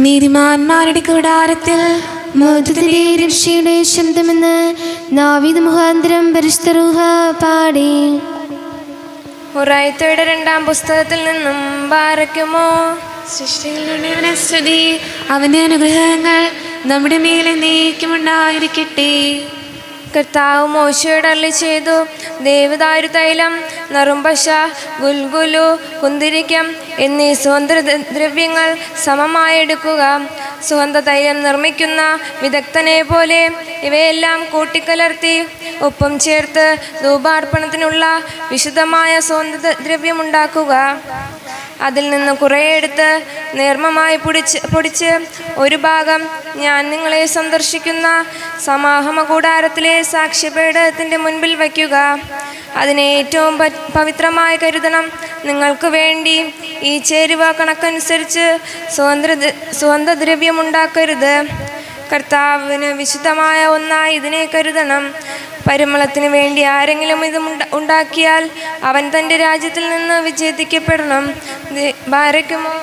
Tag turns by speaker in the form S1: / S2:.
S1: നീതിമാന്മാരുടെ കൂടാരത്തിൽ
S2: മോചത്തിന്റെ രക്ഷയുടെ ശബ്ദമെന്ന് നാവിദ് മുഖാന്തരം പരിശുദ്ധ റൂഹ പാടി.
S3: ഉറൈത്തയുടെ 2-ാം പുസ്തകത്തിൽ നിന്നും ബാരക്കുമോ.
S1: സൃഷ്ടികളുടെ സ്തുതി. അവന്റെ അനുഗ്രഹങ്ങൾ നമ്മുടെ മേലെ നീക്കുമുണ്ടായിരിക്കട്ടെ.
S3: കർത്താവ് മോശയോട് അരുളിച്ചെയ്തു, ദേവദാരു തൈലം, നറുംപശ, ഗുൽഗുലു, കുന്തിരിക്കം എന്നീ സുഗന്ധദ്രവ്യങ്ങൾ സമമായെടുക്കുക. സുഗന്ധ തൈലം നിർമ്മിക്കുന്ന വിദഗ്ധനെ പോലെ ഇവയെല്ലാം കൂട്ടിക്കലർത്തി ഉപ്പും ചേർത്ത് ധൂപാർപ്പണത്തിനുള്ള വിശുദ്ധമായ സുഗന്ധദ്രവ്യമുണ്ടാക്കുക. അതിൽ നിന്ന് കുറേ എടുത്ത് നേർമമായി പൊടിച്ച് ഒരു ഭാഗം ഞാൻ നിങ്ങളെ സന്ദർശിക്കുന്ന സമാഗമ കൂടാരത്തിലെ സാക്ഷ്യപീഠത്തിൻ്റെ മുൻപിൽ വയ്ക്കുക. അതിനെ ഏറ്റവും പവിത്രമായി കരുതണം. നിങ്ങൾക്ക് വേണ്ടി ഈ ചേരുവ കണക്കനുസരിച്ച് സുഗന്ധദ്രവ്യമുണ്ടാക്കരുത്. കർത്താവിന് വിശുദ്ധമായ ഒന്നായി ഇതിനെ കരുതണം. പരിമളത്തിന് വേണ്ടി ആരെങ്കിലും ഇത് ഉണ്ടാക്കിയാൽ അവൻ തൻ്റെ രാജ്യത്തിൽ നിന്ന് വിച്ഛേദിക്കപ്പെടണം. ബാരക്കുമോ.